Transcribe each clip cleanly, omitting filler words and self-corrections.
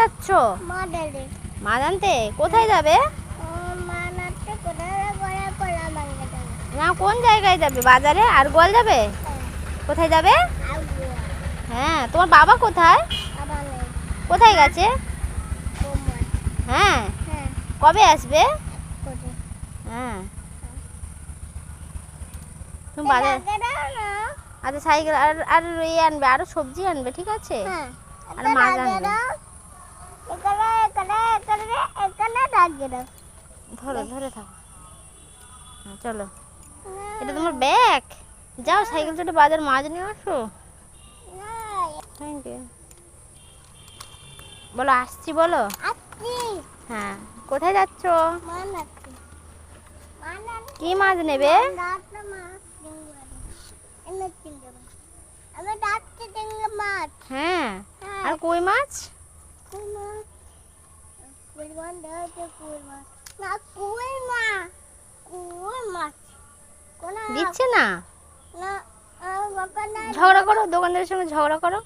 যাচ্ছ? মাছ আনতে। কোথায় যাবে? না, কোন জায়গায় যাবে? বাজারে? আর গোয়াল যাবে? কোথায় যাবে? হ্যাঁ, তোমার বাবা কোথায়? কোথায় গেছে? হ্যাঁ, কবে আসবে? হ্যাঁ, তুমি বাজার। আচ্ছা, সাইকেল আর আর ইয়ে আনবে, আরো সবজি আনবে, ঠিক আছে? আর মাছ আনবে। ধরে ধরে থাকো। চলো, এটা তোমার ব্যাগ। যাও সাইকেল চড়ে বাজার মাছ নিয়ে আসো। Thank you. বলো আসছি, বলো। হ্যাঁ, কোথায় যাচ্ছ? কি মাছ নেবে? হ্যাঁ, আর কই মাছ? দিচ্ছে না। ঝগড়া করো, দোকানদারের সঙ্গে ঝগড়া করো।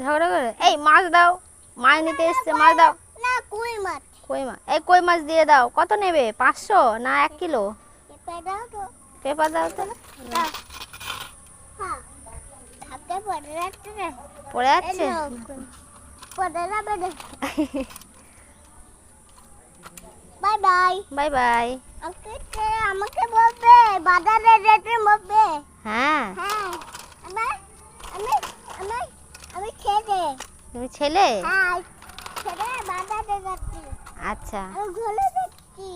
ঝগড়া করে, এই মাছ দাও, মাছ নিতে এসছে, মাছ দাও। কই মাছ, এই কই মাছ দিয়ে দাও। কত নেবে? 500 না 1 কিলো? পেপার দাও তো। পড়ে যাচ্ছে। Bye bye. Bye bye. আমাকে বলবে বাজারে যেতে বলবে। হ্যাঁ, আমি আমি আমি আমি ছেলে। তুমি ছেলে? হ্যাঁ, ছেলে বাজারে যাচ্ছি। আচ্ছা, আমি ঘরে যাচ্ছি।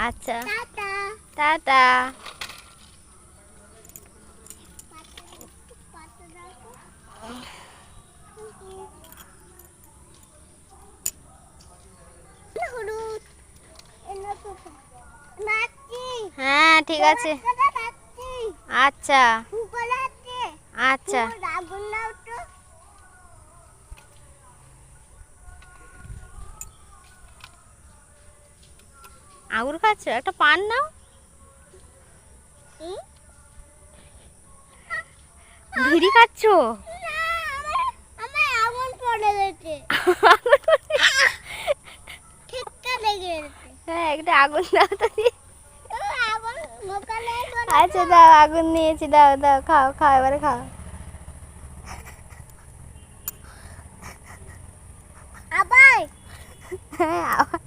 আচ্ছা, টাটা টাটা। হ্যাঁ, ঠিক আছে। আচ্ছা আচ্ছা। আঙুর খাচ্ছ? একটা পান নাও। বিড়ি খাচ্ছ? হ্যাঁ, একটা আগুন দাও তো। আচ্ছা দাও, আগুন নিয়েছি, দাও দাও, খাও খাও, এবারে খাও। হ্যাঁ, আবার